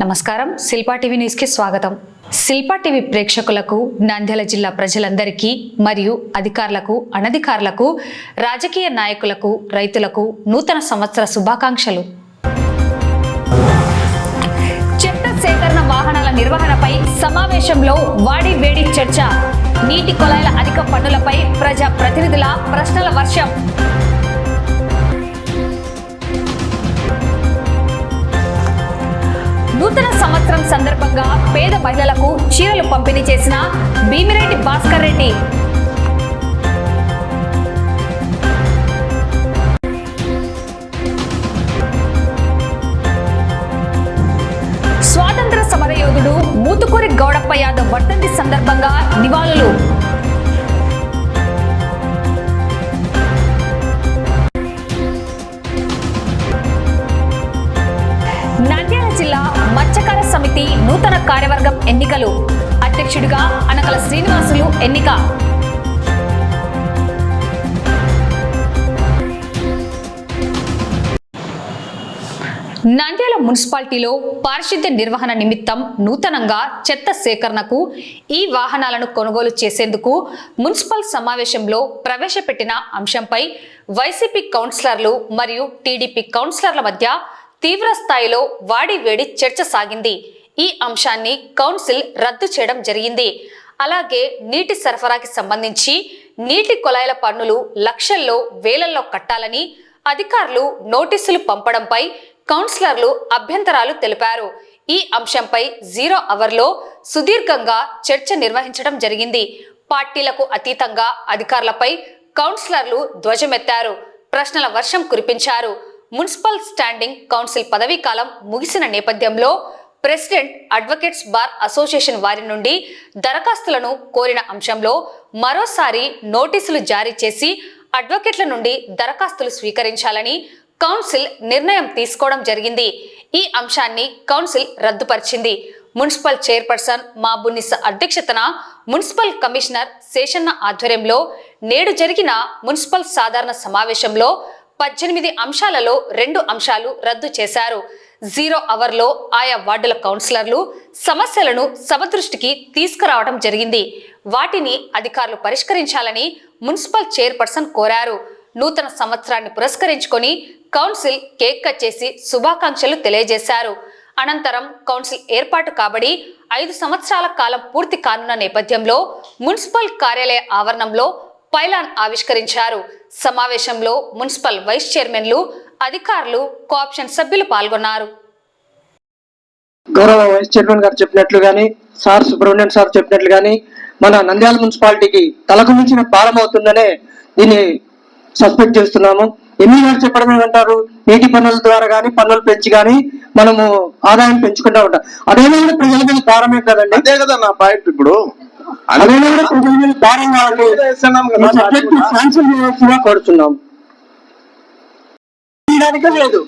నమస్కారం, Shilpa TV news కి స్వాగతం. శిల్పా టీవీ ప్రేక్షకులకు, నంద్యాల జిల్లా ప్రజలందరికీ మరియు అధికారులకు, అనధికారులకు, రాజకీయ నాయకులకు, రైతులకు నూతన సంవత్సర శుభాకాంక్షలు. చెత్త సేకరణ వాహనాల నిర్వహణపై సమావేశంలో వాడి వేడి చర్చ. నీటి కొలాయిల అధిక పన్నులపై ప్రజా ప్రతినిధుల ప్రశ్నల వర్షం. నూతన సంవత్సరం సందర్భంగా పేద మహిళలకు చీరలు పంపిణీ చేసిన భీమిరెడ్డి భాస్కర్ రెడ్డి. స్వాతంత్ర సమరయోధుడు మూతుకూరి గౌడప్ప యాదవ్ వర్ధంతి సందర్భంగా నివాళులు. నంద్యాల జిల్లా మత్స్యకార సమితి నూతన కార్యవర్గం ఎన్నికలు. అధ్యక్షుడిగా అనకల శ్రీనివాసులు ఎన్నిక. నంద్యాల మున్సిపాలిటీలో పారిశుద్ధ్య నిర్వహణ నిమిత్తం నూతనంగా చెత్త సేకరణకు ఈ వాహనాలను కొనుగోలు చేసేందుకు మున్సిపల్ సమావేశంలో ప్రవేశపెట్టిన అంశంపై వైసీపీ కౌన్సిలర్లు మరియు టీడీపీ కౌన్సిలర్ల మధ్య తీవ్ర స్థాయిలో వాడివేడి చర్చ సాగింది. ఈ అంశాన్ని కౌన్సిల్ రద్దు చేయడం జరిగింది. అలాగే నీటి సరఫరాకి సంబంధించి నీటి కొలాయిల పన్నులు లక్షల్లో వేలల్లో కట్టాలని అధికారులు నోటీసులు పంపడంపై కౌన్సిలర్లు అభ్యంతరాలు తెలిపారు. ఈ అంశంపై 0 అవర్లో సుదీర్ఘంగా చర్చ నిర్వహించడం జరిగింది. పార్టీలకు అతీతంగా అధికారులపై కౌన్సిలర్లు ధ్వజమెత్తారు, ప్రశ్నల వర్షం కురిపించారు. మున్సిపల్ స్టాండింగ్ కౌన్సిల్ పదవీ కాలం ముగిసిన నేపథ్యంలో ప్రెసిడెంట్ అడ్వకేట్స్ బార్ అసోసియేషన్ వారి నుండి దరఖాస్తులను కోరిన అంశంలో మరోసారి నోటీసులు జారీ చేసి అడ్వకేట్ల నుండి దరఖాస్తులు స్వీకరించాలని కౌన్సిల్ నిర్ణయం తీసుకోవడం జరిగింది. ఈ అంశాన్ని కౌన్సిల్ రద్దుపరిచింది. మున్సిపల్ చైర్పర్సన్ మాబునిసా అధ్యక్షతన మున్సిపల్ కమిషనర్ శేషన్న ఆధ్వర్యంలో నేడు జరిగిన మున్సిపల్ సాధారణ సమావేశంలో 18 అంశాలలో 2 అంశాలు రద్దు చేశారు. 0 అవర్లో ఆయా వార్డుల కౌన్సిలర్లు సమస్యలను సభ దృష్టికి తీసుకురావడం జరిగింది. వాటిని అధికారులు పరిష్కరించాలని మున్సిపల్ చైర్పర్సన్ కోరారు. నూతన సంవత్సరాన్ని పురస్కరించుకొని కౌన్సిల్ కేక్ కట్ చేసి శుభాకాంక్షలు తెలియజేశారు. అనంతరం కౌన్సిల్ ఏర్పాటు కాబడి 5 సంవత్సరాల కాలం పూర్తి కానున్న నేపథ్యంలో మున్సిపల్ కార్యాలయ ఆవరణంలో పైలాన్ ఆవిష్కరించారు. సమావేశంలో మున్సిపల్ వైస్ చైర్మన్లు, అధికారులు, కోఆప్షన్ సభ్యులు పాల్గొన్నారు. గౌరవ వైస్ చైర్మన్ గారు చెప్పినట్లు గాని, సుబ్రహ్మణ్యం సార్ చెప్పినట్లు గాని, మన నంద్యాల మున్సిపాలిటీకి తలకు మించిన భారం అవుతుందనే దీన్ని సస్పెక్ట్ చేస్తున్నాము. ఎన్ని గారు చెప్పడం ఏమంటారు, నీటి పన్నుల ద్వారా కానీ పన్నులు పెంచి కానీ మనము ఆదాయం పెంచుకుంటా ఉంటాం. అదేనా కూడా ప్రజల మీద భారమే కదండి. అదే కదా నా పాయింట్. ఇప్పుడు అదేనా కూడా ప్రజల మీద భారం కావాలి కోరుతున్నాం. లేదు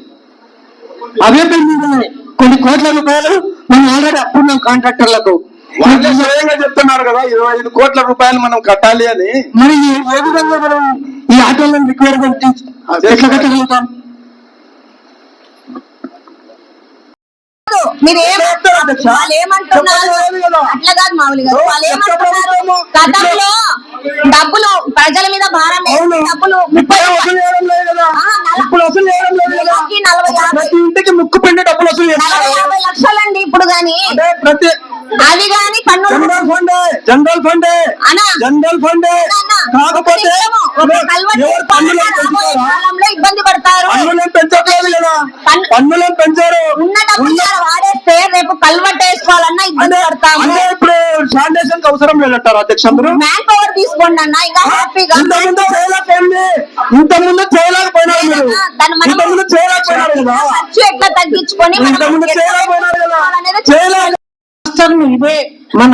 అవే పెంచుతున్నాయి. కొన్ని కోట్ల రూపాయలు మనం ఆల్రెడీ అప్పున్నాం కాంట్రాక్టర్లకు. వాళ్ళే స్వయంగా చెప్తున్నారు కదా 25 కోట్ల రూపాయలు మనం కట్టాలి అని. మరి ఏ విధంగా మనం ఈ ఆటోలను రిక్వైర్మెంట్ ఎట్లా కట్టగలుగుతాం? మీరు వాళ్ళు ఏమంటున్నారు అట్లా కాదు మామూలుగా వాళ్ళు ఏమంటున్నారు, గతంలో డబ్బులు ప్రజల మీద భారం డబ్బులు 40 లక్షలండి ఇప్పుడు గాని అవి గాని పన్ను జనరల్ ఫండ్ కాకపోతే కాలంలో ఇబ్బంది పడతారు. పన్నులు పెంచారు. ఉన్న డబ్బులు వాడేస్తే రేపు కల్వర్ట్ వేసుకోవాలన్నా ఇబ్బంది పడతాము. ఇప్పుడు ఫౌండేషన్ అవసరం లేదంటారు అధ్యక్ష. మ్యాన్ పవర్ తీసుకోండి అన్న, ఇంకా హ్యాపీగా. ఇంతకుముందు చేయలేకపోయినారు ఖర్చు ఎట్లా తగ్గించుకొని ఇదే మన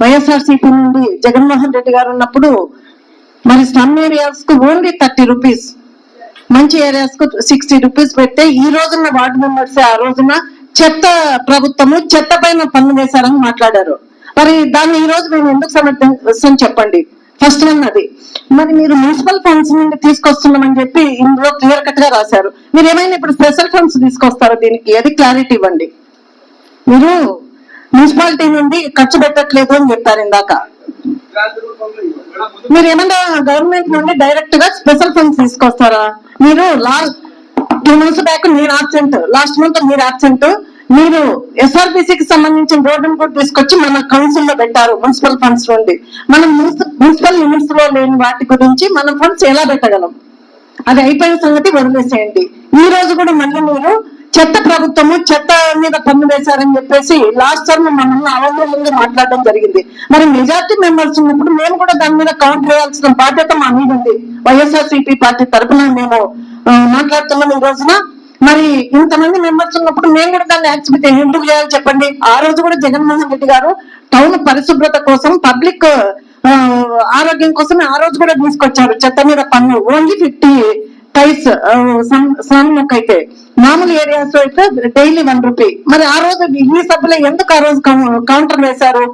వైఎస్ఆర్సీపీ నుండి జగన్మోహన్ రెడ్డి గారు ఉన్నప్పుడు మరి స్లమ్ ఏరియాస్ కు ఓన్లీ 30 రూపీస్, మంచి ఏరియాస్ కు 60 రూపీస్ పెడితే ఈ రోజున వార్డు మెంబర్స్ ఆ రోజున చెత్త ప్రభుత్వము చెత్త పైన పన్ను వేశారని మాట్లాడారు. మరి దాన్ని ఈ రోజు మేము ఎందుకు సమర్థిస్తాం చెప్పండి. ఫస్ట్ వన్ అది. మరి మీరు మున్సిపల్ ఫండ్స్ నుండి తీసుకొస్తున్నామని చెప్పి ఇందులో క్లియర్ కట్ గా రాశారు. మీరు ఏమైనా ఇప్పుడు స్పెషల్ ఫండ్స్ తీసుకొస్తారో దీనికి అది క్లారిటీ ఇవ్వండి. మీరు మున్సిపాలిటీ నుండి ఖర్చు పెట్టట్లేదు అని చెప్పారు ఇందాక. మీరు ఏమన్నా గవర్నమెంట్ నుండి డైరెక్ట్ గా స్పెషల్ ఫండ్స్ తీసుకొస్తారా? మీరు 2 months బ్యాక్ మీరు ఆబ్సెంట్, లాస్ట్ మంత్ మీరు ఆబ్సెంట్, మీరు ఎస్ఆర్బిసికి సంబంధించిన రోడ్డును కూడా తీసుకొచ్చి మన కౌన్సిల్ లో పెట్టారు మున్సిపల్ ఫండ్స్ నుండి. మనం మున్సిపల్ లిమిట్స్ లో లేని వాటి గురించి మనం ఫండ్స్ ఎలా పెట్టగలం? అది అయిపోయిన సంగతి వదిలేసేయండి. ఈ రోజు కూడా మళ్ళీ మీరు చెత్త ప్రభుత్వము, చెత్త మీద పన్ను వేశారని చెప్పేసి లాస్ట్ టర్మ్ మనల్ని అవమానంగా మాట్లాడడం జరిగింది. మరి మెజార్టీ మెంబర్స్ ఉన్నప్పుడు మేము కూడా దాని మీద కౌంటర్ వేయాల్సిన బాధ్యత మా మీద ఉంది. వైఎస్ఆర్సీపీ పార్టీ తరఫున మేము మాట్లాడుతున్నాం ఈ రోజున. మరి ఇంతమంది మెంబర్స్ ఉన్నప్పుడు మేము కూడా దాన్ని యాక్టివిటీ ఎందుకు చేయాలి చెప్పండి? ఆ రోజు కూడా జగన్మోహన్ రెడ్డి గారు టౌన్ పరిశుభ్రత కోసం, పబ్లిక్ ఆరోగ్యం కోసం ఆ రోజు కూడా తీసుకొచ్చారు చెత్త మీద పన్ను. ఓన్లీ 50 టైస్ అయితే, మామూలు ఏరియాస్ అయితే డైలీ 1 రూపీ. మరి ఆ రోజు ఈ సభ్యులు ఎందుకు ఆ రోజు కౌంటర్ వేశారు?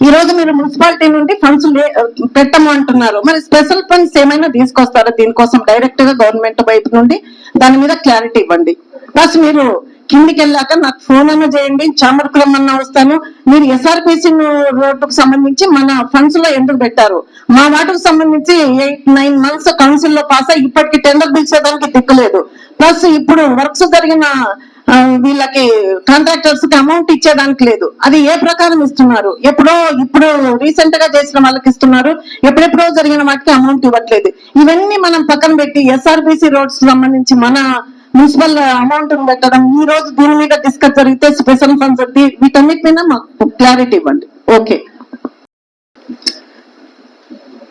ఈ రోజు మీరు మున్సిపాలిటీ నుండి ఫండ్స్ పెట్టము అంటున్నారు. మరి స్పెషల్ ఫండ్స్ ఏమైనా తీసుకొస్తారా దీనికోసం? డైరెక్ట్ గా గవర్నమెంట్ వైపు నుండి దాని మీద క్లారిటీ ఇవ్వండి. ప్లస్ మీరు కిందికి వెళ్ళాక నాకు ఫోన్ అన్నా చేయండి, చామర్కులం అన్నా వస్తాను. మీరు ఎస్ఆర్పిసి రోడ్డుకు సంబంధించి మన ఫండ్స్ లో ఎందుకు పెట్టారు? మా వాటికి సంబంధించి 8-9 months కౌన్సిల్ లో పాస్ అయ్యి ఇప్పటికి టెండర్ పిలిచేదానికి దిక్కులేదు. ప్లస్ ఇప్పుడు వర్క్స్ జరిగిన వీళ్ళకి కాంట్రాక్టర్స్ కి అమౌంట్ ఇచ్చేదానికి లేదు. అది ఏ ప్రకారం ఇస్తున్నారు? ఇప్పుడు రీసెంట్ గా చేసిన వాళ్ళకి ఇస్తున్నారు, ఎప్పుడెప్పుడో జరిగిన వాటికి అమౌంట్ ఇవ్వట్లేదు. ఇవన్నీ మనం పక్కన పెట్టి ఎస్ఆర్బిసి రోడ్స్ సంబంధించి మన మున్సిపల్ అమౌంట్ పెట్టడం, ఈ రోజు దీని మీద డిస్కస్ జరిగితే స్పెషల్ ఫండ్స్ వీటన్నిటి మీద మాకు క్లారిటీ ఇవ్వండి. ఓకే,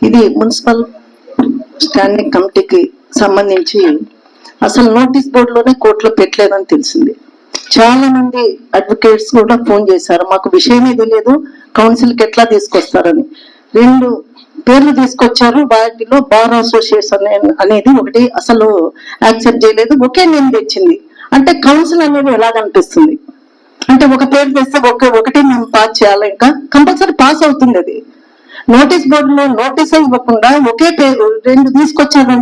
ఇది మున్సిపల్ స్టాండింగ్ కమిటీకి సంబంధించి అసలు నోటీస్ బోర్డులోనే కోర్టులో పెట్టలేదని తెలిసింది. చాలా మంది అడ్వకేట్స్ కూడా ఫోన్ చేశారు, మాకు విషయమే తెలియదు, కౌన్సిల్ కి ఎట్లా తీసుకొస్తారని. 2 పేర్లు తీసుకొచ్చారు, వాటిలో బార్ అసోసియేషన్ అనేది ఒకటి అసలు యాక్సెప్ట్ చేయలేదు, ఒకే నేమ్ తెచ్చింది. అంటే కౌన్సిల్ అనేది ఎలా కనిపిస్తుంది అంటే ఒక పేరు తెస్తే ఒకటి మేము పాస్ చేయాలి, ఇంకా కంపల్సరీ పాస్ అవుతుంది. అది నోటీస్ బోర్డులో నోటీస్ ఇవ్వకుండా ఒకే పేరు 2 తీసుకొచ్చారు,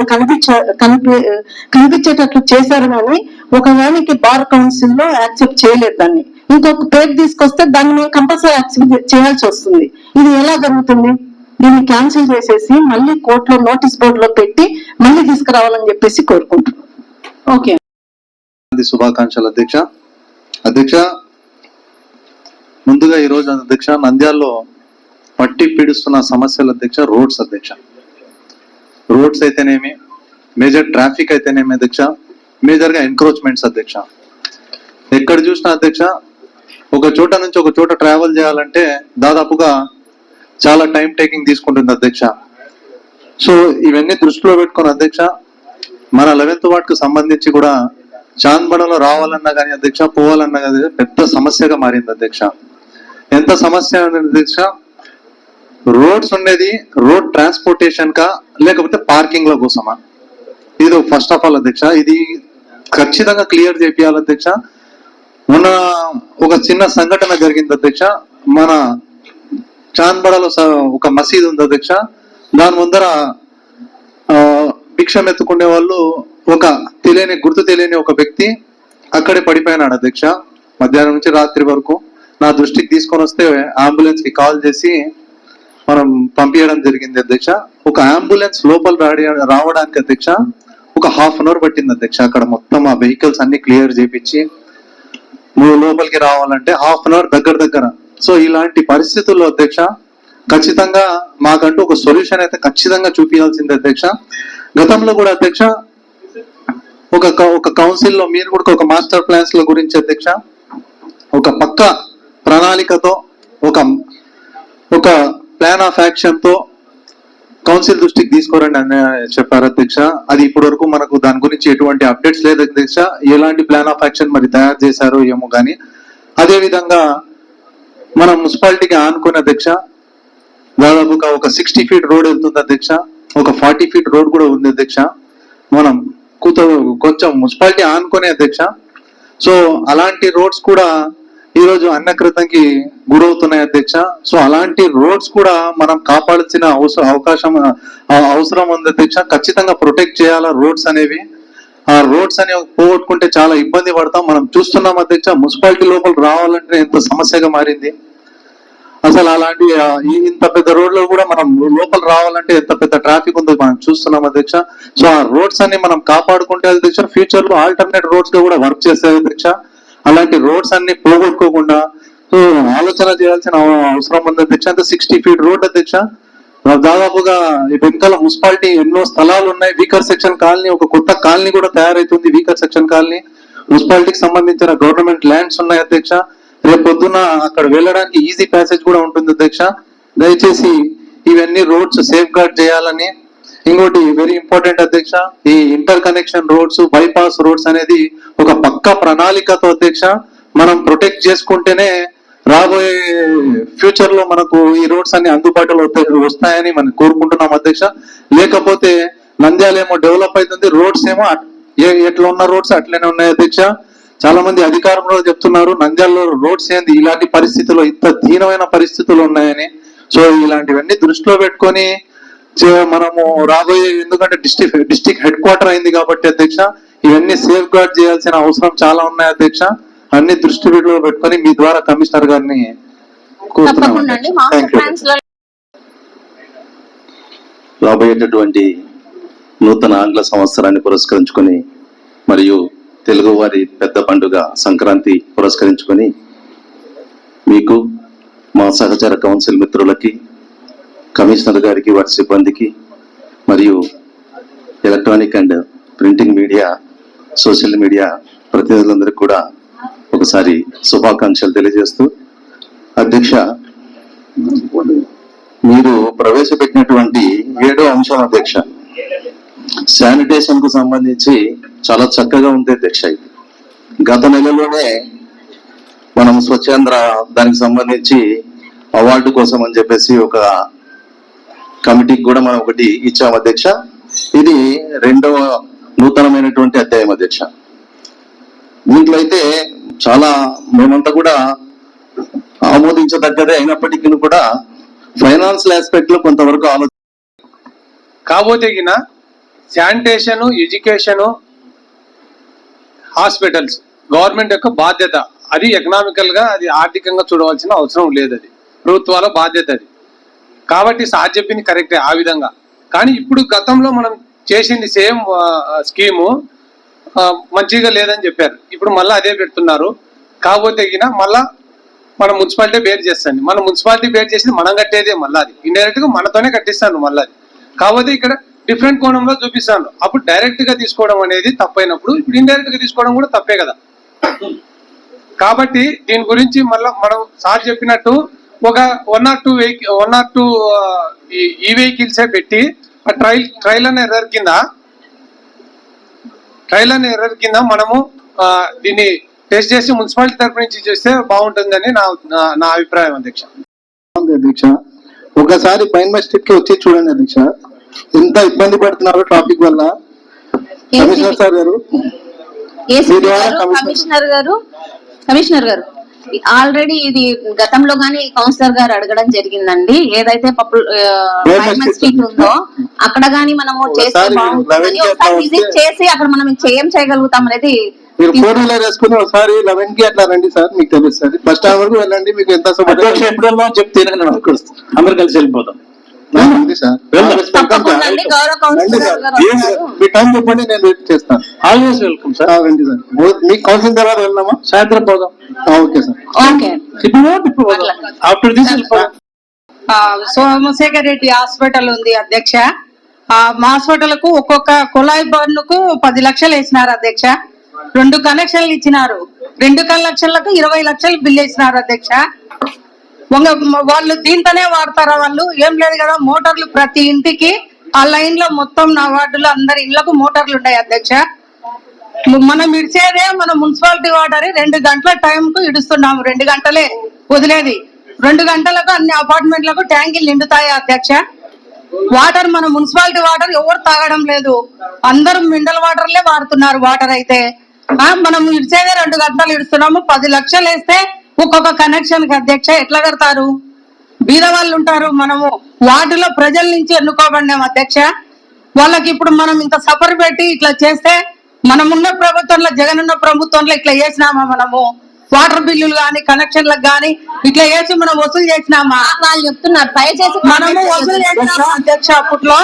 కనిపించేటట్లు చేశారు. కానీ ఒకదానికి బార్ కౌన్సిల్ లో యాక్సెప్ట్ చేయలేదు దాన్ని. ఇంకొక పేరు తీసుకొస్తే దాన్ని మేము కంపల్సరీ యాక్సెప్ట్ చేయాల్సి వస్తుంది. ఇది ఎలా జరుగుతుంది? దీన్ని క్యాన్సిల్ చేసేసి మళ్ళీ కోర్టులో నోటీస్ బోర్డులో పెట్టి మళ్ళీ తీసుకురావాలని చెప్పేసి కోరుకుంటున్నాం. ఓకే, శుభాకాంక్షలు అధ్యక్ష. ముందుగా ఈ రోజు అధ్యక్ష, నంద్యాలలో పట్టి పీడిస్తున్న సమస్యలు అధ్యక్ష రోడ్స్ అయితేనేమి, మేజర్ ట్రాఫిక్ అయితేనేమి అధ్యక్ష, మేజర్ గా ఎంక్రోచ్మెంట్స్ అధ్యక్ష. ఎక్కడ చూసినా అధ్యక్ష ఒక చోట నుంచి ఒక చోట ట్రావెల్ చేయాలంటే దాదాపుగా చాలా టైం టేకింగ్ తీసుకుంటుంది అధ్యక్ష. సో ఇవన్నీ దృష్టిలో పెట్టుకుని అధ్యక్ష, మన 11th వార్డ్ కు సంబంధించి కూడా చాంద్బడలో రావాలన్నా కానీ అధ్యక్ష, పోవాలన్నా కానీ పెద్ద సమస్యగా మారింది అధ్యక్ష. ఎంత సమస్య అధ్యక్ష, రోడ్స్ ఉండేది రోడ్ ట్రాన్స్పోర్టేషన్ కా లేకపోతే పార్కింగ్ లో కోసమా? ఇది ఫస్ట్ ఆఫ్ ఆల్ అధ్యక్ష, ఇది ఖచ్చితంగా క్లియర్ చేయాలి అధ్యక్ష. మొన్న ఒక చిన్న సంఘటన జరిగింది అధ్యక్ష, మన చాంద్బడలో ఒక మసీద్ ఉంది అధ్యక్ష, దాని ముందర భిక్షం ఎత్తుకునే వాళ్ళు ఒక గుర్తు తెలియని ఒక వ్యక్తి అక్కడే పడిపోయినాడు అధ్యక్ష. మధ్యాహ్నం నుంచి రాత్రి వరకు నా దృష్టికి తీసుకొని వస్తే అంబులెన్స్ కి కాల్ చేసి మనం పంపించడం జరిగింది అధ్యక్ష. ఒక అంబులెన్స్ లోపల రావడానికి అధ్యక్ష ఒక 1/2 hour పట్టింది అధ్యక్ష. అక్కడ మొత్తం ఆ వెహికల్స్ అన్ని క్లియర్ చేపించి లోపలికి రావాలంటే 1/2 hour దగ్గర. సో ఇలాంటి పరిస్థితుల్లో అధ్యక్ష ఖచ్చితంగా మాకంటూ ఒక సొల్యూషన్ అయితే ఖచ్చితంగా చూపించాల్సింది అధ్యక్ష. గతంలో కూడా అధ్యక్ష ఒక కౌన్సిల్ లో మీరు కూడా ఒక మాస్టర్ ప్లాన్స్ లో గురించి అధ్యక్ష ఒక పక్క ప్రణాళికతో ఒక ప్లాన్ ఆఫ్ యాక్షన్ తో కౌన్సిల్ దృష్టికి తీసుకోరండి అని చెప్పారు అధ్యక్ష. అది ఇప్పటి వరకు మనకు దాని గురించి ఎటువంటి అప్డేట్స్ లేదు అధ్యక్ష. ఎలాంటి ప్లాన్ ఆఫ్ యాక్షన్ మరి తయారు చేశారో ఏమో కానీ. అదే విధంగా మన మున్సిపాలిటీకి ఆనుకుని అధ్యక్ష దాదాపుగా ఒక 60 feet రోడ్ వెళ్తుంది అధ్యక్ష, ఒక 40 feet రోడ్ కూడా ఉంది అధ్యక్ష. మనం కొంచెం మున్సిపాలిటీ ఆనుకునే అధ్యక్ష. సో అలాంటి రోడ్స్ కూడా ఈ రోజు అన్యకృతంకి గురవుతున్నాయి అధ్యక్ష. సో అలాంటి రోడ్స్ కూడా మనం కాపాడాల్సిన అవసరం ఉంది అధ్యక్ష. ఖచ్చితంగా ప్రొటెక్ట్ చేయాలా రోడ్స్ అనేవి. ఆ రోడ్స్ అని పోగొట్టుకుంటే చాలా ఇబ్బంది పడతాం. మనం చూస్తున్నాం అధ్యక్ష, మున్సిపాలిటీ లోపల రావాలంటే ఎంత సమస్యగా మారింది. అసలు అలాంటి ఇంత పెద్ద రోడ్ లో కూడా మనం లోపల రావాలంటే ఎంత పెద్ద ట్రాఫిక్ ఉందో మనం చూస్తున్నాం అధ్యక్ష. సో ఆ రోడ్స్ అన్ని మనం కాపాడుకుంటే అధ్యక్ష ఫ్యూచర్ లో ఆల్టర్నేట్ రోడ్స్ గా కూడా వర్క్ చేస్తాయి అధ్యక్ష. అలాంటి రోడ్స్ అన్ని పోగొట్టుకోకుండా ఆలోచన చేయాల్సిన అవసరం ఉంది అధ్యక్ష. అంటే 60 feet రోడ్ అధ్యక్ష. దాదాపుగా వెనకాల మున్సిపాలిటీ ఎన్నో స్థలాలు ఉన్నాయి. వీకర్ సెక్షన్ కాలనీ, ఒక కొత్త కాలనీ కూడా తయారైతుంది, వీకర్ సెక్షన్ కాలనీ. మున్సిపాలిటీకి సంబంధించిన గవర్నమెంట్ ల్యాండ్స్ ఉన్నాయి అధ్యక్ష. రేపు పొద్దున్న అక్కడ వెళ్ళడానికి ఈజీ ప్యాసేజ్ కూడా ఉంటుంది అధ్యక్ష. దయచేసి ఇవన్నీ రోడ్స్ సేఫ్ గార్డ్ చేయాలని. ఇంకోటి వెరీ ఇంపార్టెంట్ అధ్యక్ష, ఈ inter connection roads, bypass roads అనేది ఒక పక్కా ప్రణాళికతో అధ్యక్ష మనం ప్రొటెక్ట్ చేసుకుంటేనే రాబోయే ఫ్యూచర్ లో మనకు ఈ రోడ్స్ అన్ని అందుబాటులో వస్తాయని మనం కోరుకుంటున్నాం అధ్యక్ష. లేకపోతే నంద్యాల ఏమో డెవలప్ అవుతుంది, రోడ్స్ ఏమో ఎట్లా ఉన్న రోడ్స్ అట్లనే ఉన్నాయి అధ్యక్ష. చాలా మంది అధికారంలో చెప్తున్నారు నంద్యాలలో రోడ్స్ ఏంది ఇలాంటి పరిస్థితుల్లో, ఇంత దీనమైన పరిస్థితులు ఉన్నాయని. సో ఇలాంటివన్నీ దృష్టిలో పెట్టుకొని మనము రాబోయే, ఎందుకంటే డిస్ట్రిక్ట్ హెడ్ క్వార్టర్ అయింది కాబట్టి అధ్యక్ష ఇవన్నీ సేఫ్ గార్డ్ చేయాల్సిన అవసరం చాలా ఉన్నాయి అధ్యక్ష. అన్ని దృష్టిలో పెట్టుకొని మీ ద్వారా కమిషనర్ గారిని తప్పకుండా అండి. మాస్టర్ ప్లాన్స్ లో రాబోయేటటువంటి నూతన ఆంగ్ల సంవత్సరాన్ని పురస్కరించుకొని మరియు తెలుగువారి పెద్ద పండుగ సంక్రాంతి పురస్కరించుకొని మీకు మా సహచర కౌన్సిల్ మిత్రులకి, కమిషనర్ గారికి, వారి సిబ్బందికి మరియు electronic and printing media, social media ప్రతినిధులందరికీ కూడా ఒకసారి శుభాకాంక్షలు తెలియజేస్తూ, అధ్యక్ష మీరు ప్రవేశపెట్టినటువంటి 7వ అంశం అధ్యక్ష శానిటేషన్ కు సంబంధించి చాలా చక్కగా ఉంది అధ్యక్ష. ఇది గత నెలలోనే మనం స్వచ్ఛాంధ్ర దానికి సంబంధించి అవార్డు కోసం అని చెప్పేసి ఒక కమిటీకి కూడా మనం ఒకటి ఇచ్చాం అధ్యక్ష. ఇది 2వ నూతనమైనటువంటి అధ్యాయం అధ్యక్ష. దీంట్లో అయితే చాలా మేమంతా కూడా ఆమోదించదగ్గదే అయినప్పటికీ కూడా ఫైనాన్షియల్ ఆస్పెక్ట్ లో కొంతవరకు ఆలోచన. కాకపోతే శానిటేషన్, ఎడ్యుకేషన్, హాస్పిటల్స్ గవర్నమెంట్ యొక్క బాధ్యత. అది ఎకనామికల్ గా, అది ఆర్థికంగా చూడవలసిన అవసరం లేదు, అది ప్రభుత్వాల బాధ్యత. అది కాబట్టి సార్ చెప్పింది కరెక్టే ఆ విధంగా. కానీ ఇప్పుడు గతంలో మనం చేసింది సేమ్ స్కీము మంచిగా లేదని చెప్పారు. ఇప్పుడు మళ్ళీ అదే పెడుతున్నారు. కాకపోతే మళ్ళా మన మున్సిపాలిటీ బేర్ చేస్తాను. మన మున్సిపాలిటీ బేర్ చేసింది మనం కట్టేదే, మళ్ళీ అది ఇండైరెక్ట్ గా మనతోనే కట్టిస్తాను మళ్ళీ అది. కాకపోతే ఇక్కడ డిఫరెంట్ కోణంలో చూపిస్తాను. అప్పుడు డైరెక్ట్ గా తీసుకోవడం అనేది తప్పైనప్పుడు ఇప్పుడు ఇండైరెక్ట్ గా తీసుకోవడం కూడా తప్పే కదా. కాబట్టి దీని గురించి మళ్ళీ మనం సార్ చెప్పినట్టు ఒక 1 or 2 ఈ వెహికల్సే పెట్టి ఆ ట్రైల్ అండ్ ఎర్రర్ కింద మనము దీన్ని టెస్ట్ చేసి మున్సిపాలిటీ తరఫు నుంచి చేస్తే బాగుంటుందని నా అభిప్రాయం అధ్యక్ష. అధ్యక్ష ఒకసారి పైన్ స్ట్రీట్ కి వచ్చి చూడండి అధ్యక్ష, ఎంత ఇబ్బంది పడుతున్నారు ట్రాఫిక్ వల్ల. కమిషనర్ సార్ గారు, కమిషనర్ గారు ఆల్రెడీ ఇది గతంలో గానీ కౌన్సిలర్ గారు అడగడం జరిగిందండి. ఏదైతే స్ట్రీట్ ఉందో అక్కడ గానీ మనము చేస్తే బాగుంటుంది. ఒకసారి విజిట్ చేసి అక్కడ మనం ఏం చేయగలుగుతాం అనేది మీరు 4 వీలర్ వేసుకుని ఒకసారి 11 కి అట్లా రండి సార్, మీకు తెలుస్తుంది. బస్ స్టాండ్ వరకు వెళ్ళండి, మీకు ఎంత ఎప్పుడన్నా చెప్తే అందరు కలిసి వెళ్ళిపోతాం. గౌరవ కౌన్సిలర్ గారు మీ టైం చెప్పండి, నేను వెయిట్ చేస్తాను. Always welcome sir. రండి సార్, మీకు కౌన్సిలింగ్ తర్వాత వెళ్దామా? సాయంత్రం పోదాం. Okay sir. Okay after this Somasekhar Reddy hospital ఉంది అధ్యక్ష. మా హాస్పిటల్ కు ఒక్కొక్క కుళాయి బర్నుకు 10 లక్షలు వేసినారు అధ్యక్ష. 2 కనెక్షన్లు ఇచ్చినారు. 2 కనెక్షన్లకు 20 లక్షలు బిల్ వేసినారు అధ్యక్ష. వాళ్ళు దీంతోనే వాడతారా? వాళ్ళు ఏం లేదు కదా, మోటార్లు ప్రతి ఇంటికి ఆ లైన్ లో మొత్తం నా వార్డులో అందరి ఇళ్లకు మోటార్లు ఉన్నాయి అధ్యక్ష. మనం ఇడిచేదే మన మున్సిపాలిటీ వాటర్ 2 గంటల టైం కు ఇడుస్తున్నాము. 2 గంటలే వదిలేది. 2 గంటలకు అన్ని అపార్ట్మెంట్లకు ట్యాంకులు నిండుతాయి అధ్యక్ష. వాటర్ మన మున్సిపాలిటీ వాటర్ ఎవరు తాగడం లేదు, అందరూ మినరల్ వాటర్లే వాడుతున్నారు. వాటర్ అయితే మనం ఇడిచేదే 2 గంటలు ఇడుస్తున్నాము. 10 లక్షలు వేస్తే ఒక్కొక్క కనెక్షన్ కి అధ్యక్ష ఎట్లా కడతారు? బీద వాళ్ళు ఉంటారు. మనము వార్డులో ప్రజల నుంచి ఎన్నుకోబడినాం అధ్యక్ష. వాళ్ళకి ఇప్పుడు మనం ఇంత సఫర్ పెట్టి ఇట్లా చేస్తే మనమున్న ప్రభుత్వంలో జగనన్న ప్రభుత్వంలో ఇట్లా చేసినామా మనము? వాటర్ బిల్లులు గాని కనెక్షన్లకు గాని ఇట్లా చేసి మనం వసూలు చేసినామా? వాళ్ళు చెప్తున్నారు దయచేసి మనము వసూలు చేసినామా అధ్యక్ష అప్పట్లో?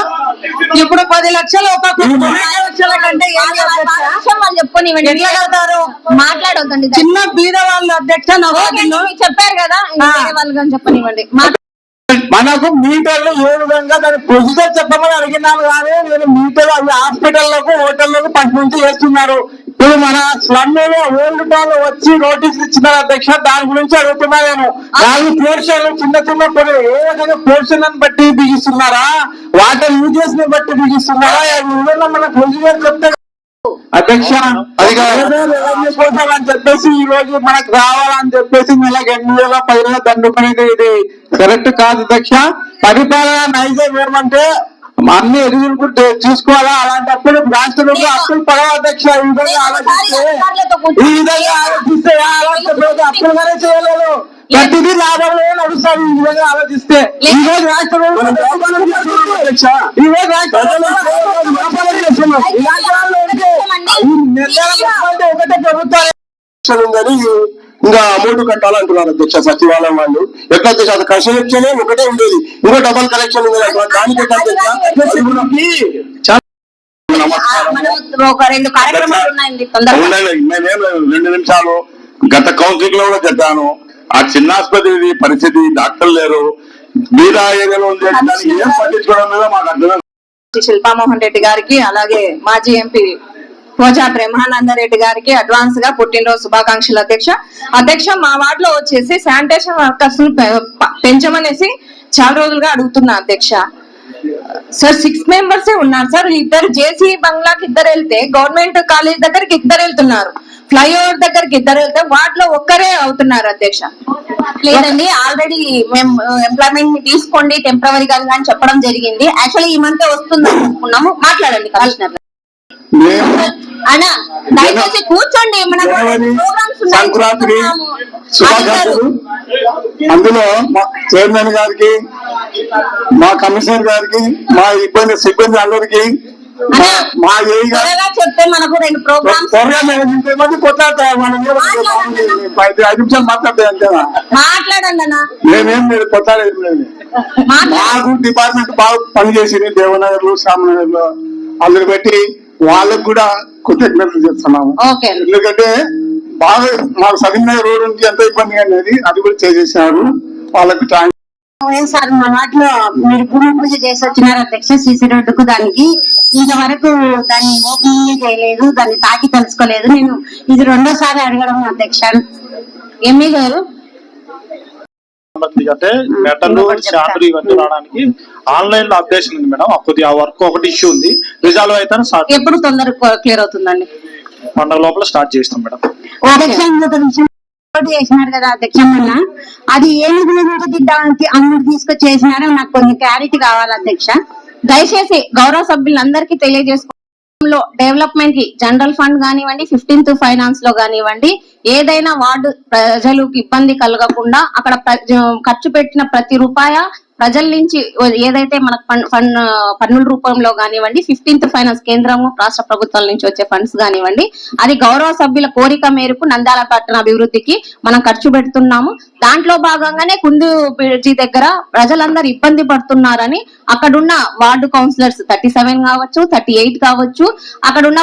ఇప్పుడు 10 లక్షలు ఒక 10 లక్షల కంటే ఏం అధ్యక్ష? వాళ్ళు చెప్పుకోనివ్వండి, ఎట్లా కడతారు? మాట్లాడొద్దండి. చిన్న బీద వాళ్ళు అధ్యక్ష నవాబులు. మీరు చెప్పారు కదా, ఇంకా వేరే వాళ్ళు కానీ చెప్పనివ్వండి. మనకు మీటర్లు ఏ విధంగా దాని ప్రొసీజర్ చెప్పమని అడిగినాను కానీ నేను మీటర్లు అవి హాస్పిటల్లకు హోటళ్లకు పంచి చేస్తున్నారు. ఇప్పుడు మన స్లమ్ ఓల్డ్ టౌన్ వచ్చి నోటీసులు ఇచ్చినారు అధ్యక్ష, దాని గురించి అడుగుతున్నా నేను. నాలుగు పోర్షన్లు చిన్న చిన్న కొన్ని ఏ విధంగా పోర్షన్ బట్టి బిగిస్తున్నారా, వాటర్ యూజెస్ ని బట్టి బిగిస్తున్నారా, మన ప్రొసీజర్ చెప్తే అధ్యక్ష అది కోసం అని చెప్పేసి ఈ రోజు మనకు రావాలని చెప్పేసి నెలకు 8,000 10,000 దండుకునేది ఇది కరెక్ట్ కాదు అధ్యక్ష. పరిపాలన నైజం ఏమంటే అన్ని ఎదుగులు చూసుకోవాలా, అలాంటప్పుడు రాష్ట్రంలో అప్పులు పడవ అధ్యక్ష. ఈ విధంగా ఆలోచిస్తే అప్పులుగానే చేయలేదు, ప్రతిదీ లాభంలో నడుస్తారు. ఈ విధంగా ఆలోచిస్తే ఈ రోజు రాష్ట్రంలో అధ్యక్ష ఈ రోజు రాష్ట్రంలో ఒకటే ప్రభుత్వాలు ఉందని ఇంకా అమౌంట్ కట్టాలంటున్నారు అధ్యక్ష సచివాలయం వాళ్ళు. ఎట్లా అధ్యక్ష అది కలెక్షన్ ఒకటే ఉండేది, ఇంకో డబల్ కలెక్షన్ ఉండేది. దానికి ఒక 2 కార్యక్రమాలు ఉన్నాయండి తొందరగా. నేనేం 2 నిమిషాలు గత కౌన్సిలింగ్ లో కూడా చెప్పాను, ఆ చిన్న ఆసుపత్రి పరిస్థితి, డాక్టర్లు లేరు, మీద ఏరియాలో ఉంది, ఏం పట్టించుకోవడం మీద మాకు అర్థం. శిల్పామోహన్ రెడ్డి గారికి అలాగే మాజీ ఎంపీ రోజా బ్రహ్మానందరెడ్డి గారికి అడ్వాన్స్ గా పుట్టినరోజు శుభాకాంక్షలు అధ్యక్ష. మా వార్డులో వచ్చేసి శానిటేషన్ వర్కర్స్ పెంచమనేసి చాలా రోజులుగా అడుగుతున్నా అధ్యక్ష. సార్ 6 మెంబర్స్ ఉన్నారు సార్, ఇద్దరు జేసీ బంగ్లాకి ఇద్దరు వెళ్తే, గవర్నమెంట్ కాలేజ్ దగ్గరికి ఇద్దరు వెళ్తున్నారు, ఫ్లైఓవర్ దగ్గరికి ఇద్దరు వెళ్తే వార్డులో ఒక్కరే అవుతున్నారు అధ్యక్ష. లేదండి, ఆల్రెడీ మేము ఎంప్లాయ్మెంట్ ని తీసుకోండి టెంపరవరీ గా అని చెప్పడం జరిగింది. యాక్చువల్లీ ఈ మంత్ వస్తుంది అనుకున్నాము. మాట్లాడండి కమిషనర్ అన్నా, దయచేసి కూర్చోండి. సంక్రాంతి శుభాకాంక్షలు. అందులో మా చైర్మన్ గారికి, మా కమిషనర్ గారికి, మా సిబ్బంది అందరికి, మా ఏ చెప్తే మనకు 2 ప్రోగ్రామ్స్ కొట్లాడతారు. మనం 5 నిమిషాలు మాట్లాడతాయి అంతేనా? మాట్లాడండి అన్న. మేమేం లేదు, కొట్లాడేది లేదు. మాకు డిపార్ట్మెంట్ బాగా పనిచేసింది దేవనగర్ లో, శ్యామనగర్ లో. అందరు బట్టి వాళ్ళకు కూడా కృతజ్ఞతలు చెప్తున్నాము. ఎందుకంటే బాగా మాకు సరైన రోడ్ నుంచి ఎంత ఇబ్బందిగా అనేది అది కూడా చేసేసారు. వాళ్ళకు సార్ మా వాటిలో మీరు భూమి పూజ చేసి వచ్చినారు అధ్యక్ష సీసీ రోడ్డుకు. దానికి ఇంతవరకు దాన్ని ఓపెనింగ్ చేయలేదు, దాన్ని తాకి తెలుసుకోలేదు. నేను ఇది 2వ సారి అడగడం అధ్యక్ష. ఎంఈ గారు అంటే మెటల్ శాంపుల్ ఇవన్నీ రావడానికి ఆన్లైన్ లో అప్డేషన్ ఉంది మేడం. కొద్దిగా వర్క్ ఒకటి ఇష్యూ ఉంది, రిజాల్వ్ అయితే ఎప్పుడు తొందరగా క్లియర్ అవుతుందండి? పండుగ లోపల స్టార్ట్ చేస్తాం మేడం. చేసినారు కదా అధ్యక్ష, మొన్న అది ఏమి దిద్దానికి అందరు తీసుకొచ్చేసినారో నాకు కొంచెం క్లారిటీ కావాలి అధ్యక్ష. దయచేసి గౌరవ సభ్యులందరికీ తెలియజేసుకో, డెవలప్మెంట్ కి జనరల్ ఫండ్ కానివ్వండి, 15th ఫైనాన్స్ లో కానివ్వండి, ఏదైనా వార్డు ప్రజలకు ఇబ్బంది కలగకుండా అక్కడ ఖర్చు పెట్టిన ప్రతి రూపాయ ప్రజల నుంచి ఏదైతే మనకు పన్నుల రూపంలో కానివ్వండి, 15th ఫైనాన్స్ కేంద్రం రాష్ట్ర ప్రభుత్వాల నుంచి వచ్చే ఫండ్స్ కానివ్వండి, అది గౌరవ సభ్యుల కోరిక మేరకు నంద్యాల పట్టణ అభివృద్ధికి మనం ఖర్చు పెడుతున్నాము. దాంట్లో భాగంగానే కుందు బ్రిడ్జి దగ్గర ప్రజలందరూ ఇబ్బంది పడుతున్నారని అక్కడున్న వార్డు కౌన్సిలర్స్ 37 కావచ్చు, 38 కావచ్చు, అక్కడున్న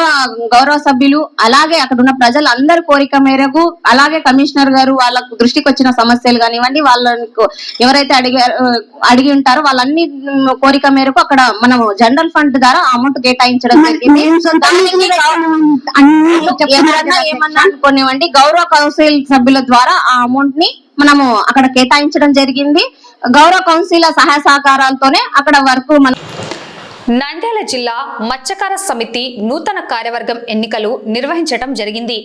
గౌరవ సభ్యులు అలాగే అక్కడున్న ప్రజలందరి కోరిక మేరకు, అలాగే కమిషనర్ గారు వాళ్ళకు దృష్టికి వచ్చిన సమస్యలు కానివ్వండి, వాళ్ళకు ఎవరైతే అడిగి ఉంటారో వాళ్ళన్ని కోరిక మేరకు అక్కడ మనం జనరల్ ఫండ్ ద్వారా అమౌంట్ కేటాయించడం జరిగింది. ఏమన్నా అనుకోనివ్వండి, గౌరవ కౌన్సిల్ సభ్యుల ద్వారా ఆ అమౌంట్ ని మనము అక్కడ కేటాయించడం జరిగింది. గౌరవ కౌన్సిల్ సహాయ సహకారాలతోనే అక్కడ వరకు మనం. నంద్యాల జిల్లా మత్స్యకార సమితి నూతన కార్యవర్గం ఎన్నికలు నిర్వహించడం జరిగింది.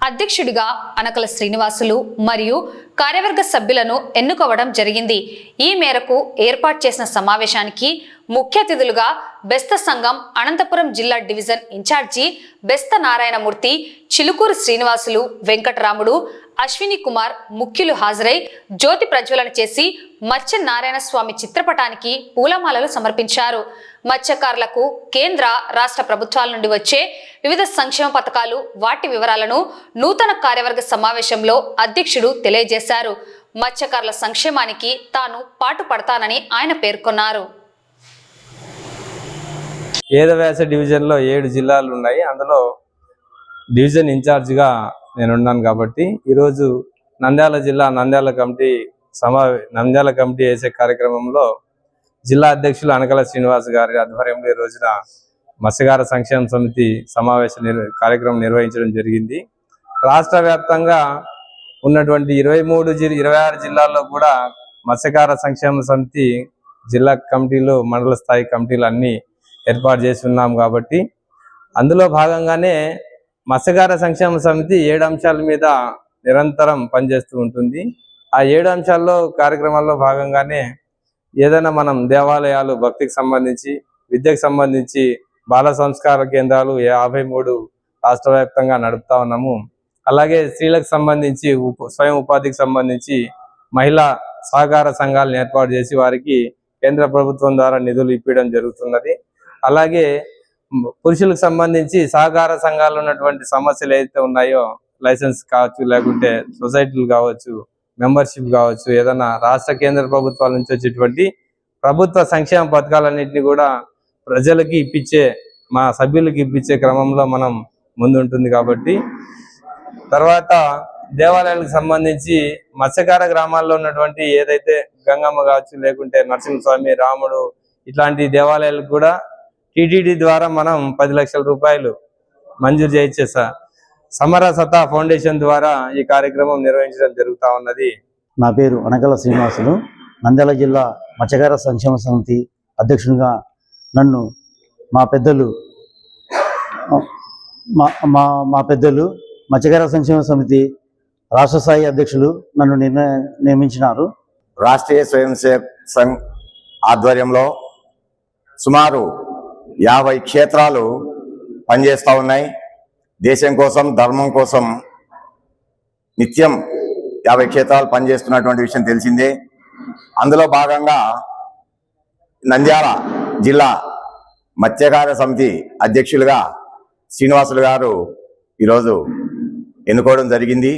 అధ్యక్షుడిగా అనకల శ్రీనివాసులు మరియు కార్యవర్గ సభ్యులను ఎన్నుకోవడం జరిగింది. ఈ మేరకు ఏర్పాటు చేసిన సమావేశానికి ముఖ్య అతిథులుగా బెస్త సంఘం అనంతపురం జిల్లా డివిజన్ ఇన్ఛార్జి బెస్త నారాయణమూర్తి, చిలుకూరు శ్రీనివాసులు, వెంకటరాముడు, అశ్విని కుమార్ ముఖ్యులు హాజరై జ్యోతి ప్రజ్వలన చేసి మత్స్య నారాయణ స్వామి చిత్రపటానికి పూలమాలలు సమర్పించారు. మత్స్యకారులకు కేంద్ర రాష్ట్ర ప్రభుత్వాల నుండి వచ్చే వివిధ సంక్షేమ పథకాలు, వాటి వివరాలను నూతన కార్యవర్గ సమావేశంలో అధ్యక్షుడు తెలియజేశారు. మత్స్యకారుల సంక్షేమానికి తాను పాటుపడతానని ఆయన పేర్కొన్నారు. ఏదవ్యాస డివిజన్లో 7 జిల్లాలు ఉన్నాయి. అందులో డివిజన్ ఇన్ఛార్జిగా నేనున్నాను కాబట్టి ఈరోజు నంద్యాల జిల్లా నంద్యాల కమిటీ వేసే కార్యక్రమంలో జిల్లా అధ్యక్షులు అనకల శ్రీనివాస్ గారి ఆధ్వర్యంలో ఈ రోజున మత్స్యకార సంక్షేమ సమితి కార్యక్రమం నిర్వహించడం జరిగింది. రాష్ట్ర వ్యాప్తంగా ఉన్నటువంటి 26 జిల్లాల్లో కూడా మత్స్యకార సంక్షేమ సమితి జిల్లా కమిటీలు, మండల స్థాయి కమిటీలు అన్ని ఏర్పాటు చేసి ఉన్నాం కాబట్టి అందులో భాగంగానే మత్స్యకార సంక్షేమ సమితి 7 అంశాల మీద నిరంతరం పనిచేస్తూ ఉంటుంది. ఆ 7 అంశాల్లో కార్యక్రమాల్లో భాగంగానే ఏదైనా మనం దేవాలయాలు, భక్తికి సంబంధించి, విద్యకు సంబంధించి బాల సంస్కార కేంద్రాలు 53 రాష్ట్ర వ్యాప్తంగా నడుపుతా ఉన్నాము. అలాగే స్త్రీలకు సంబంధించి స్వయం ఉపాధికి సంబంధించి మహిళా సహకార సంఘాలను ఏర్పాటు చేసి వారికి కేంద్ర ప్రభుత్వం ద్వారా నిధులు ఇప్పించడం జరుగుతున్నది. అలాగే పురుషులకు సంబంధించి సహకార సంఘాలు ఉన్నటువంటి సమస్యలు ఏదైతే ఉన్నాయో, లైసెన్స్ కావచ్చు, లేకుంటే సొసైటీలు కావచ్చు, మెంబర్షిప్ కావచ్చు, ఏదైనా రాష్ట్ర కేంద్ర ప్రభుత్వాల నుంచి వచ్చేటువంటి ప్రభుత్వ సంక్షేమ పథకాలన్నింటినీ కూడా ప్రజలకి ఇప్పించే, మా సభ్యులకి ఇప్పించే క్రమంలో మనం ముందుంటుంది. కాబట్టి తర్వాత దేవాలయాలకు సంబంధించి మత్స్యకార గ్రామాల్లో ఉన్నటువంటి ఏదైతే గంగమ్మ కావచ్చు, లేకుంటే నరసింహస్వామి, రాముడు ఇట్లాంటి దేవాలయాలకు కూడా టీటీడీ ద్వారా మనం 10 లక్షల రూపాయలు మంజూరు చేయించే సమరసత ఫౌండేషన్ ద్వారా ఈ కార్యక్రమం నిర్వహించడం జరుగుతూ ఉన్నది. నా పేరు అనకల శ్రీనివాసులు. నంద్యాల జిల్లా మత్స్యకార సంక్షేమ సమితి అధ్యక్షునిగా నన్ను మా పెద్దలు మత్స్యకార సంక్షేమ సమితి రాష్ట్ర స్థాయి అధ్యక్షులు నన్ను నియమించినారు. రాష్ట్రీయ స్వయం సేవక్ సంఘ్ ఆధ్వర్యంలో సుమారు 50 క్షేత్రాలు పనిచేస్తూ ఉన్నాయి. దేశం కోసం, ధర్మం కోసం నిత్యం 50 క్షేత్రాలు పనిచేస్తున్నటువంటి విషయం తెలిసిందే. అందులో భాగంగా నంద్యాల జిల్లా మత్స్యకార సమితి అధ్యక్షులుగా శ్రీనివాసులు గారు ఈరోజు ఎన్నుకోవడం జరిగింది.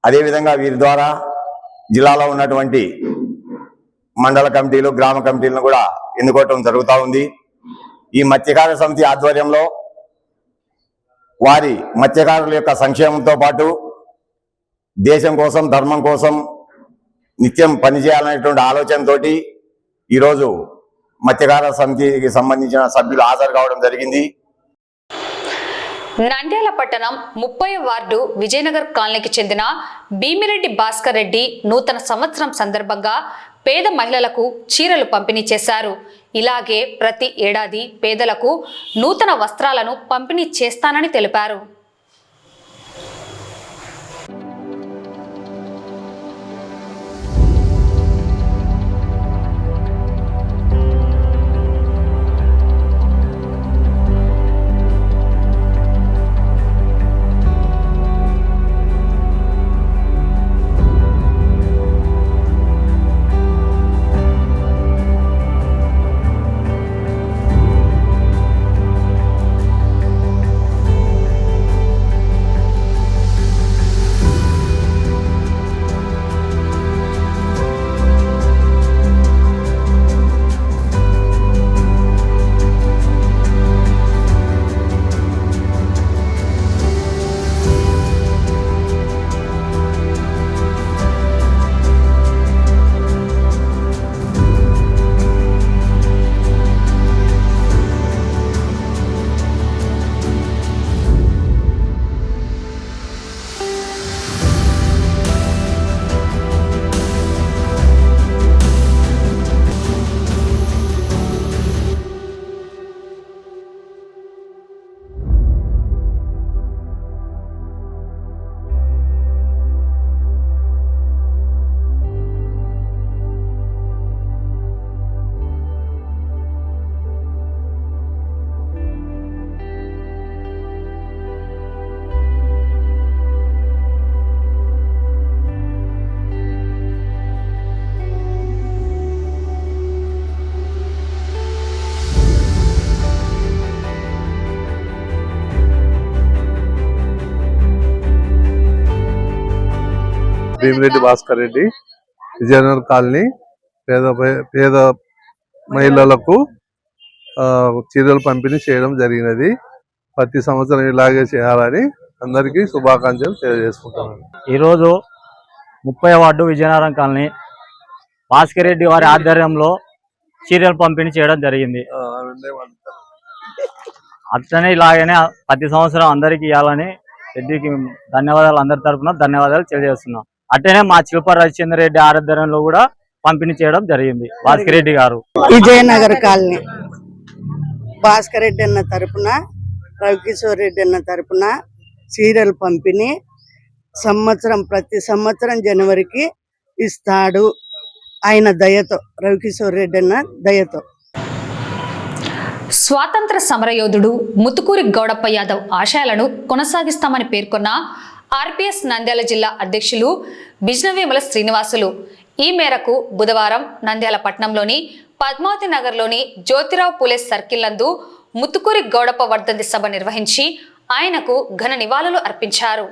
అదేవిధంగా వీరి ద్వారా జిల్లాలో ఉన్నటువంటి మండల కమిటీలు, గ్రామ కమిటీలను కూడా ఎన్నుకోవటం జరుగుతూ ఉంది. ఈ మత్స్యకార సమితి ఆధ్వర్యంలో వారి మత్స్యకారుల యొక్క సంక్షేమంతో పాటు దేశం కోసం, ధర్మం కోసం నిత్యం పనిచేయాలనేటువంటి ఆలోచనతో ఈరోజు మత్స్యకార సమితికి సంబంధించిన సభ్యులు హాజరు కావడం జరిగింది. నంద్యాల పట్టణం 30వ వార్డు విజయనగర్ కాలనీకి చెందిన భీమిరెడ్డి భాస్కర్ రెడ్డి నూతన సంవత్సరం సందర్భంగా పేద మహిళలకు చీరలు పంపిణీ చేశారు. ఇలాగే ప్రతి ఏడాది పేదలకు నూతన వస్త్రాలను పంపిణీ చేస్తానని తెలిపారు. భీమిరెడ్డి భాస్కర్ రెడ్డి, విజయనగర్ కాలనీ. పేద మహిళలకు చీరలు పంపిణీ చేయడం జరిగినది. ప్రతి సంవత్సరం ఇలాగే చేయాలని అందరికీ శుభాకాంక్షలు తెలియజేసుకుంటున్నాను. ఈరోజు 30వ వార్డు విజయనగరం కాలనీ భాస్కర్ రెడ్డి వారి ఆధ్వర్యంలో చీరలు పంపిణీ చేయడం జరిగింది. అట్లనే ఇలాగనే ప్రతి సంవత్సరం అందరికి ఇవ్వాలని రెడ్డికి ధన్యవాదాలు, అందరి తరఫున ధన్యవాదాలు తెలియజేస్తున్నాం. అట్లనే మా చిలుప రవిచంద్ర రెడ్డి ఆధ్వర్యంలో కూడా పంపిణీ చేయడం జరిగింది. భాస్కర్ రెడ్డి గారు విజయనగర్ కాలనీ భాస్కర్ రెడ్డి అన్న తరపున, రవికిషోర్ రెడ్డి అన్న తరపున చీరలు పంపిణీ ప్రతి సంవత్సరం జనవరికి ఇస్తాడు ఆయన దయతో, రవికిషోర్ రెడ్డి అన్న దయతో. స్వాతంత్ర సమరయోధుడు ముతుకూరి గౌడప్ప యాదవ్ ఆశయాలను కొనసాగిస్తామని పేర్కొన్న ఆర్పీఎస్ నంద్యాల జిల్లా అధ్యక్షులు బిజ్నవేముల శ్రీనివాసులు ఈ మేరకు బుధవారం నంద్యాల పట్టణంలోని పద్మావతి నగర్లోని జ్యోతిరావు పూలే సర్కిల్ నందు ముతుకూరి గౌడప్ప వర్ధంతి సభ నిర్వహించి ఆయనకు ఘన నివాళులు అర్పించారు.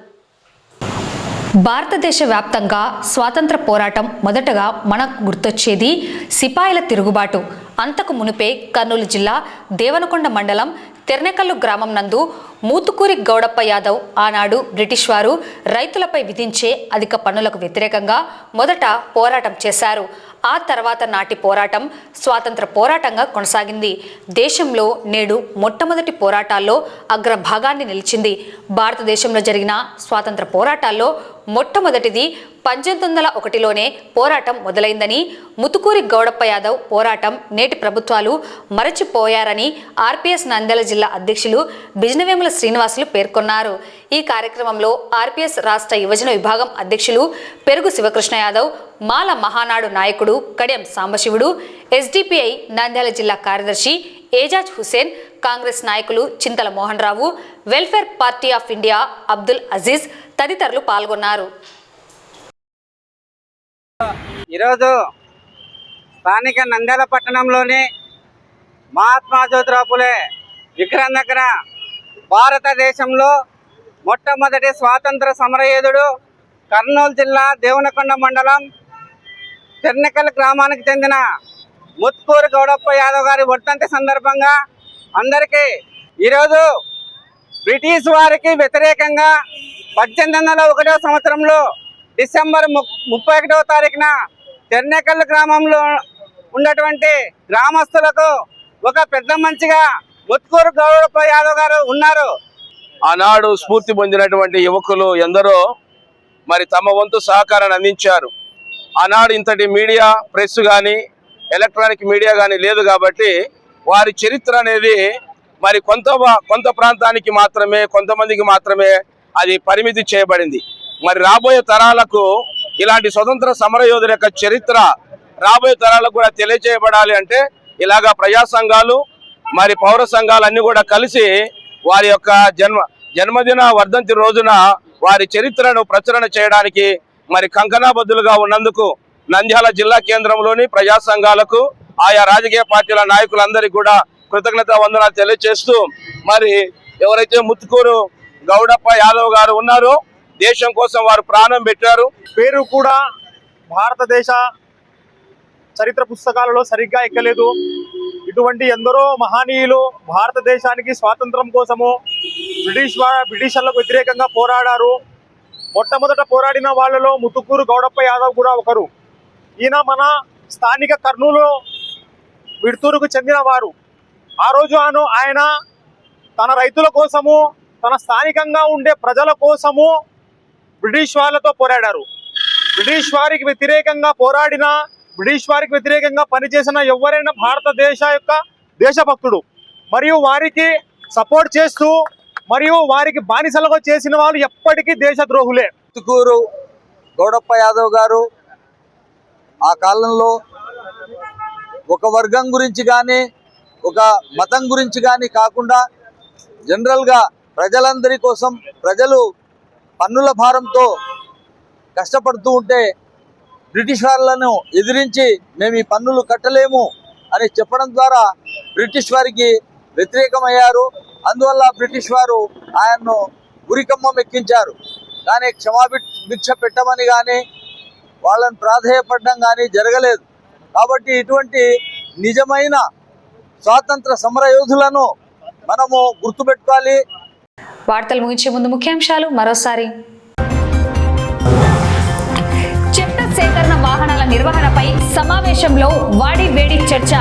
భారతదేశ వ్యాప్తంగా స్వాతంత్ర పోరాటం మొదటగా మనకు గుర్తొచ్చేది సిపాయిల తిరుగుబాటు. అంతకు మునిపే కర్నూలు జిల్లా దేవనకొండ మండలం తెర్నెకల్లు గ్రామం నందు మూతుకూరి గౌడప్ప యాదవ్ ఆనాడు బ్రిటిష్ వారు రైతులపై విధించే అధిక పన్నులకు వ్యతిరేకంగా మొదట పోరాటం చేశారు. ఆ తర్వాత నాటి పోరాటం స్వాతంత్ర పోరాటంగా కొనసాగింది. దేశంలో నేడు మొట్టమొదటి పోరాటాల్లో అగ్రభాగాన్ని నిలిచింది. భారతదేశంలో జరిగిన స్వాతంత్ర పోరాటాల్లో మొట్టమొదటిది 1801లోనే పోరాటం మొదలైందని, ముతుకూరి గౌడప్ప యాదవ్ పోరాటం నేటి ప్రభుత్వాలు మరచిపోయారని ఆర్పీఎస్ నంద్యాల జిల్లా అధ్యక్షులు బిజ్నవేముల శ్రీనివాసులు పేర్కొన్నారు. ఈ కార్యక్రమంలో ఆర్పీఎస్ రాష్ట్ర యువజన విభాగం అధ్యక్షులు పెరుగు శివకృష్ణ యాదవ్, మాల మహానాడు నాయకుడు కడియం సాంబశివుడు, ఎస్డిపిఐ నంద్యాల జిల్లా కార్యదర్శి ఏజాజ్ హుసేన్, కాంగ్రెస్ నాయకులు Chintala Mohan Rao, welfare party of India Abdul Aziz తదితరులు పాల్గొన్నారు. ఈరోజు స్థానిక నంద్యాల పట్టణంలోని మహాత్మా జ్యోతిరావు పూలే విగ్రహం దగ్గర భారతదేశంలో మొట్టమొదటి స్వాతంత్ర సమరయోధుడు కర్నూలు జిల్లా దేవనకొండ మండలం తెర్నెకల్ గ్రామానికి చెందిన ముత్కూరి గౌడప్ప యాదవ్ గారి వర్ధంతి సందర్భంగా అందరికీ ఈరోజు బ్రిటిష్ వారికి వ్యతిరేకంగా 1801వ సంవత్సరంలో డిసెంబర్ 31వ తారీఖున తెర్నెకల్ గ్రామంలో ఉన్నటువంటి గ్రామస్తులకు ఒక పెద్ద మంచిగా ముత్కూరు గౌడప్ప యాదవ్ గారు ఉన్నారు. ఆనాడు స్ఫూర్తి పొందినటువంటి యువకులు ఎందరో మరి తమ వంతు సహకారాన్ని అందించారు. ఆనాడు ఇంతటి మీడియా, ప్రెస్ కానీ ఎలక్ట్రానిక్ మీడియా కానీ లేదు కాబట్టి వారి చరిత్ర అనేది మరి కొంత ప్రాంతానికి మాత్రమే, కొంతమందికి మాత్రమే అది పరిమితి చేయబడింది. మరి రాబోయే తరాలకు ఇలాంటి స్వతంత్ర సమరయోధుల యొక్క చరిత్ర రాబోయే తరాలకు కూడా తెలియజేయబడాలి అంటే ఇలాగా ప్రజా సంఘాలు మరి పౌర సంఘాలు అన్ని కూడా కలిసి వారి యొక్క జన్మదిన వర్ధంతి రోజున వారి చరిత్రను ప్రచురణ చేయడానికి మరి కంకణాబద్ధులుగా ఉన్నందుకు నంద్యాల జిల్లా కేంద్రంలోని ప్రజా సంఘాలకు, ఆయా రాజకీయ పార్టీల నాయకులందరికీ కూడా కృతజ్ఞతా వందనాలు తెలియజేస్తూ మరి ఎవరైతే ముత్తుకూరు గౌడప్ప యాదవ్ గారు ఉన్నారో దేశం కోసం వారు ప్రాణం పెట్టారు. పేరు కూడా భారతదేశ చరిత్ర పుస్తకాలలో సరిగ్గా ఎక్కలేదు. ఇటువంటి ఎందరో మహనీయులు భారతదేశానికి స్వాతంత్రం కోసము బ్రిటిషర్లకు వ్యతిరేకంగా పోరాడారు. మొట్టమొదట పోరాడిన వాళ్ళలో ముతుకూరు గౌడప్ప యాదవ్ కూడా ఒకరు. ఈయన మన స్థానిక కర్నూలు విడుతూరుకు చెందిన వారు. ఆ రోజు ఆయన తన రైతుల కోసము, తన స్థానికంగా ఉండే ప్రజల కోసము బ్రిటిష్ వాళ్ళతో పోరాడారు. బ్రిటిష్ వారికి వ్యతిరేకంగా పోరాడిన, బ్రిటిష్ వారికి వ్యతిరేకంగా పనిచేసిన ఎవరైనా భారతదేశ యొక్క దేశభక్తుడు. మరియు వారికి సపోర్ట్ చేస్తూ మరియు వారికి బానిసలుగా చేసిన వాళ్ళు ఎప్పటికీ దేశద్రోహులే. ముత్తుకూరు గౌడప్ప యాదవ్ గారు ఆ కాలంలో ఒక వర్గం గురించి కానీ ఒక మతం గురించి కానీ కాకుండా జనరల్గా ప్రజలందరి కోసం, ప్రజలు పన్నుల భారంతో కష్టపడుతూ ఉంటే బ్రిటిష్ వాళ్ళను ఎదిరించి మేము ఈ పన్నులు కట్టలేము అని చెప్పడం ద్వారా బ్రిటిష్ వారికి వ్యతిరేకమయ్యారు. అందువల్ల బ్రిటిష్ వారు ఆయన్ను ఉరికమ్మం ఎక్కించారు. కానీ క్షమాభిక్ష పెట్టమని కానీ వాళ్ళని ప్రాధేయపడడం కానీ జరగలేదు. కాబట్టి ఇటువంటి నిజమైన స్వాతంత్ర సమర యోధులను మనము గుర్తుపెట్టుకోవాలి. వార్తలు ముగించే ముందు ముఖ్యాంశాలు మరోసారి. చెత్త సేకరణ వాహనాల నిర్వహణపై సమావేశంలో వాడి వేడి చర్చ.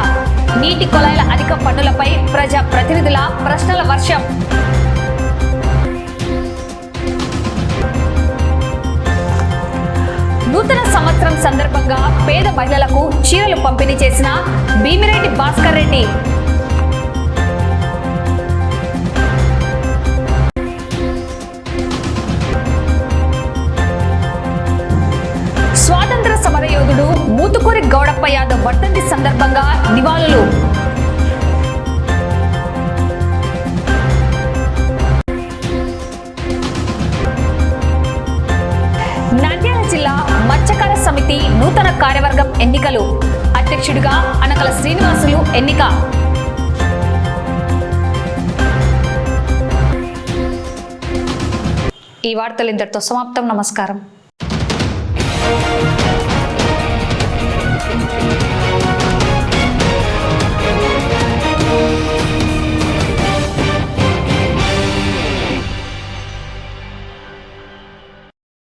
నీటి కొలాయిల అధిక పన్నులపై ప్రజా ప్రతినిధుల ప్రశ్నల వర్షం. నూతన సంవత్సరం సందర్భంగా పేద మహిళలకు చీరలు పంపిణీ చేసిన భీమిరెడ్డి భాస్కర్ రెడ్డి. స్వాతంత్ర సమరయోధుడు మూతుకూరి గౌడప్ప యాదవ్ వర్ధంతి సందర్భంగా నివాళులు. నంద్యాల జిల్లా మత్స్యకార సమితి నూతన కార్యవర్గం ఎన్నికలు. అధ్యక్షుడిగా అనకల శ్రీనివాసులు ఎన్నిక. ఈ వార్తలు ఇంతటితో సమాప్తం. నమస్కారం.